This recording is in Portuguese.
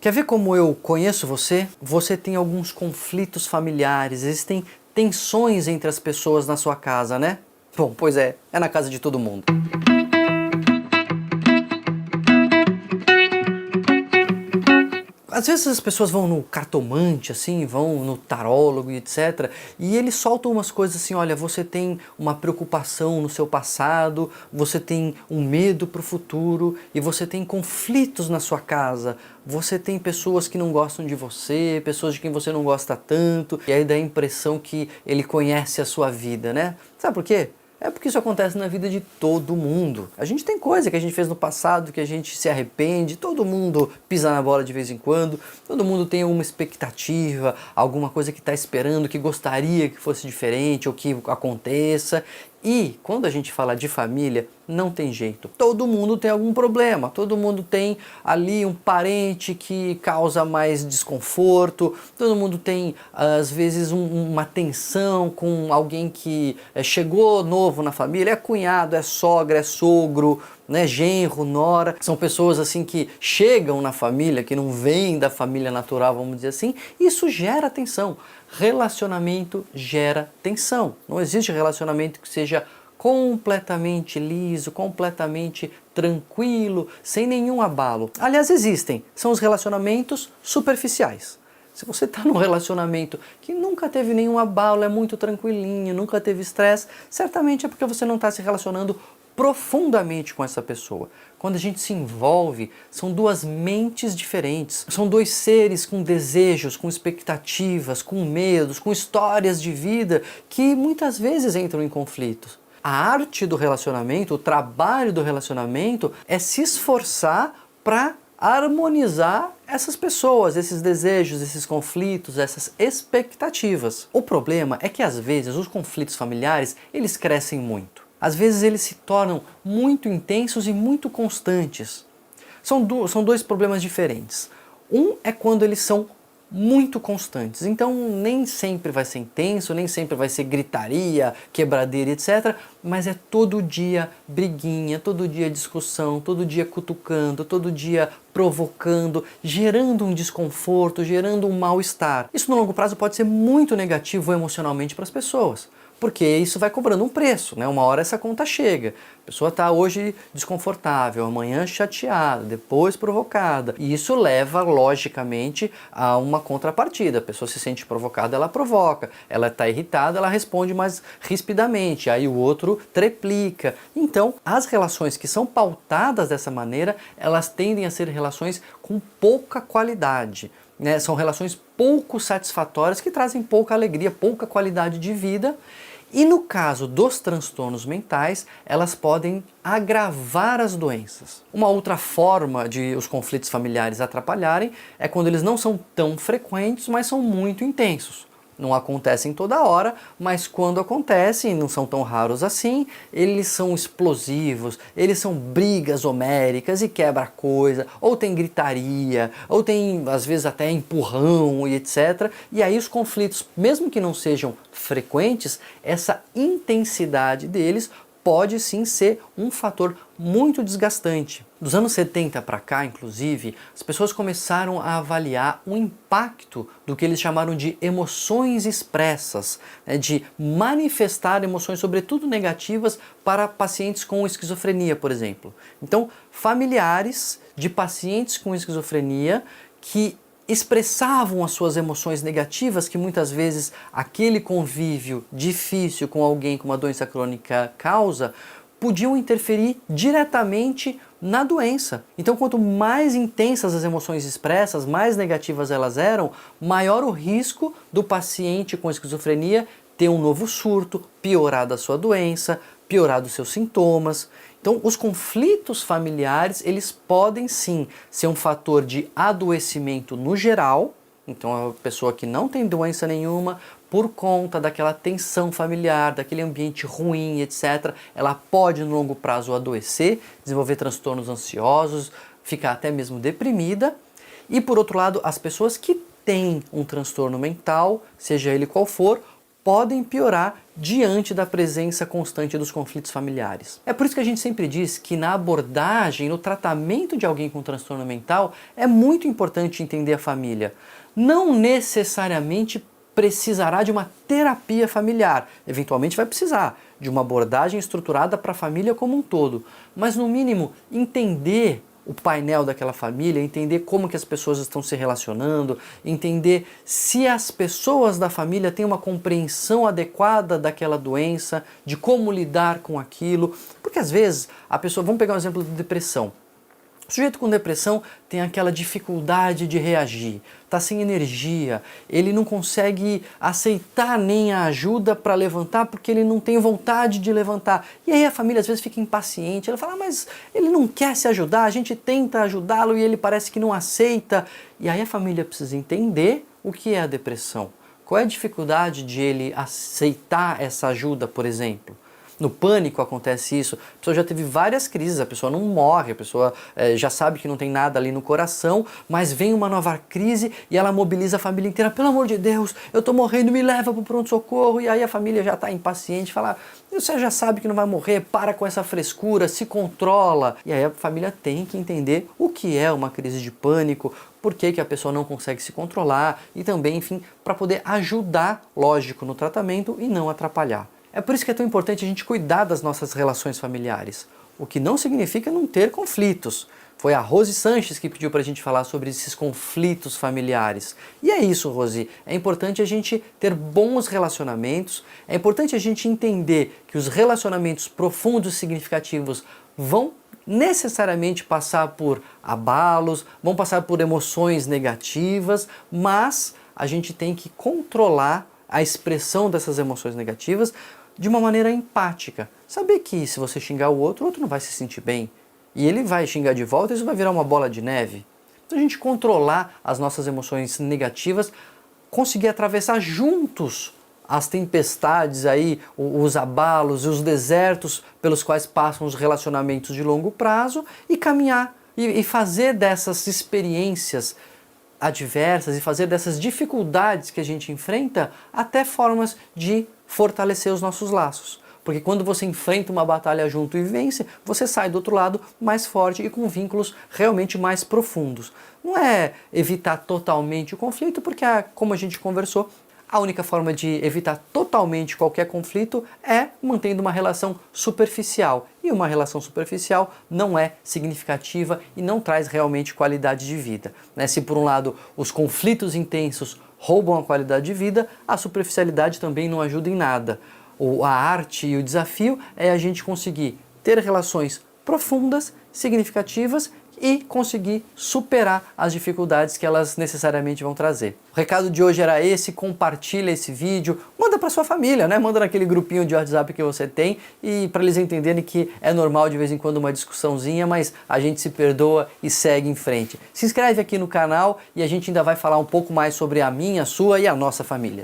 Quer ver como eu conheço você? Você tem alguns conflitos familiares, existem tensões entre as pessoas na sua casa, né? Bom, pois é na casa de todo mundo. Às vezes as pessoas vão no cartomante, assim, vão no tarólogo e etc. E eles soltam umas coisas assim, olha, você tem uma preocupação no seu passado, você tem um medo para o futuro e você tem conflitos na sua casa. Você tem pessoas que não gostam de você, pessoas de quem você não gosta tanto, e aí dá a impressão que ele conhece a sua vida, né? Sabe por quê? É porque isso acontece na vida de todo mundo. A gente tem coisa que a gente fez no passado que a gente se arrepende, todo mundo pisa na bola de vez em quando, todo mundo tem uma expectativa, alguma coisa que está esperando, que gostaria que fosse diferente ou que aconteça. E quando a gente fala de família, não tem jeito. Todo mundo tem algum problema, todo mundo tem ali um parente que causa mais desconforto, todo mundo tem às vezes uma tensão com alguém que chegou novo na família, é cunhado, é sogra, é sogro, né, genro, nora, são pessoas assim que chegam na família, que não vêm da família natural, vamos dizer assim, isso gera tensão. Relacionamento gera tensão. Não existe relacionamento que seja completamente liso, completamente tranquilo, sem nenhum abalo. Aliás, existem, são os relacionamentos superficiais. Se você está num relacionamento que nunca teve nenhum abalo, é muito tranquilinho, nunca teve estresse, certamente é porque você não está se relacionando profundamente com essa pessoa. Quando a gente se envolve, são duas mentes diferentes, são dois seres com desejos, com expectativas, com medos, com histórias de vida que muitas vezes entram em conflitos. A arte do relacionamento, o trabalho do relacionamento é se esforçar para harmonizar essas pessoas, esses desejos, esses conflitos, essas expectativas. O problema é que às vezes os conflitos familiares, eles crescem muito. Às vezes eles se tornam muito intensos e muito constantes. São dois problemas diferentes. Um é quando eles são muito constantes, então nem sempre vai ser intenso, nem sempre vai ser gritaria, quebradeira, etc. Mas é todo dia briguinha, todo dia discussão, todo dia cutucando, todo dia provocando, gerando um desconforto, gerando um mal-estar. Isso no longo prazo pode ser muito negativo emocionalmente para as pessoas. Porque isso vai cobrando um preço, né? Uma hora essa conta chega. A pessoa está hoje desconfortável, amanhã chateada, depois provocada. E isso leva, logicamente, a uma contrapartida. A pessoa se sente provocada, ela provoca. Ela está irritada, ela responde mais rispidamente. Aí o outro triplica. Então, as relações que são pautadas dessa maneira, elas tendem a ser relações com pouca qualidade. Né? São relações pouco satisfatórias que trazem pouca alegria, pouca qualidade de vida. E no caso dos transtornos mentais, elas podem agravar as doenças. Uma outra forma de os conflitos familiares atrapalharem é quando eles não são tão frequentes, mas são muito intensos. Não acontecem toda hora, mas quando acontecem, não são tão raros assim, eles são explosivos, eles são brigas homéricas e quebra coisa, ou tem gritaria, ou tem às vezes até empurrão e etc. E aí os conflitos, mesmo que não sejam frequentes, essa intensidade deles pode sim ser um fator muito desgastante. Dos anos 70 para cá, inclusive, as pessoas começaram a avaliar o impacto do que eles chamaram de emoções expressas, né, de manifestar emoções, sobretudo negativas, para pacientes com esquizofrenia, por exemplo. Então, familiares de pacientes com esquizofrenia que expressavam as suas emoções negativas, que muitas vezes aquele convívio difícil com alguém com uma doença crônica causa, podiam interferir diretamente na doença. Então, quanto mais intensas as emoções expressas, mais negativas elas eram, maior o risco do paciente com esquizofrenia ter um novo surto, piorar da sua doença, piorar dos seus sintomas. Então, os conflitos familiares, eles podem sim ser um fator de adoecimento no geral. Então, a pessoa que não tem doença nenhuma, por conta daquela tensão familiar, daquele ambiente ruim, etc., ela pode no longo prazo adoecer, desenvolver transtornos ansiosos, ficar até mesmo deprimida. E por outro lado, as pessoas que têm um transtorno mental, seja ele qual for, podem piorar diante da presença constante dos conflitos familiares. É por isso que a gente sempre diz que na abordagem, no tratamento de alguém com transtorno mental, é muito importante entender a família. Não necessariamente precisará de uma terapia familiar, eventualmente vai precisar de uma abordagem estruturada para a família como um todo, mas no mínimo entender o painel daquela família, entender como que as pessoas estão se relacionando, entender se as pessoas da família têm uma compreensão adequada daquela doença, de como lidar com aquilo, porque às vezes a pessoa, vamos pegar um exemplo de depressão. O sujeito com depressão tem aquela dificuldade de reagir, está sem energia, ele não consegue aceitar nem a ajuda para levantar porque ele não tem vontade de levantar. E aí a família às vezes fica impaciente, ela fala, mas ele não quer se ajudar, a gente tenta ajudá-lo e ele parece que não aceita. E aí a família precisa entender o que é a depressão, qual é a dificuldade de ele aceitar essa ajuda, por exemplo. No pânico acontece isso, a pessoa já teve várias crises, a pessoa não morre, a pessoa já sabe que não tem nada ali no coração, mas vem uma nova crise e ela mobiliza a família inteira, pelo amor de Deus, eu tô morrendo, me leva pro pronto-socorro, e aí a família já está impaciente, fala, você já sabe que não vai morrer, para com essa frescura, se controla. E aí a família tem que entender o que é uma crise de pânico, por que a pessoa não consegue se controlar e também, enfim, para poder ajudar, lógico, no tratamento e não atrapalhar. É por isso que é tão importante a gente cuidar das nossas relações familiares, o que não significa não ter conflitos. Foi a Rose Sanches que pediu para a gente falar sobre esses conflitos familiares. E é isso, Rose, é importante a gente ter bons relacionamentos, é importante a gente entender que os relacionamentos profundos e significativos vão necessariamente passar por abalos, vão passar por emoções negativas, mas a gente tem que controlar a expressão dessas emoções negativas de uma maneira empática. Saber que se você xingar o outro não vai se sentir bem. E ele vai xingar de volta e isso vai virar uma bola de neve. Então a gente controlar as nossas emoções negativas, conseguir atravessar juntos as tempestades aí, os abalos e os desertos pelos quais passam os relacionamentos de longo prazo e caminhar e fazer dessas experiências adversas e fazer dessas dificuldades que a gente enfrenta até formas de fortalecer os nossos laços. Porque quando você enfrenta uma batalha junto e vence, você sai do outro lado mais forte e com vínculos realmente mais profundos. Não é evitar totalmente o conflito, porque, como a gente conversou, a única forma de evitar totalmente qualquer conflito é mantendo uma relação superficial. E uma relação superficial não é significativa e não traz realmente qualidade de vida. Se por um lado os conflitos intensos roubam a qualidade de vida, a superficialidade também não ajuda em nada. A arte e o desafio é a gente conseguir ter relações profundas, significativas e conseguir superar as dificuldades que elas necessariamente vão trazer. O recado de hoje era esse, compartilha esse vídeo, manda para sua família, manda naquele grupinho de WhatsApp que você tem e para eles entenderem que é normal de vez em quando uma discussãozinha, mas a gente se perdoa e segue em frente. Se inscreve aqui no canal e a gente ainda vai falar um pouco mais sobre a minha, a sua e a nossa família.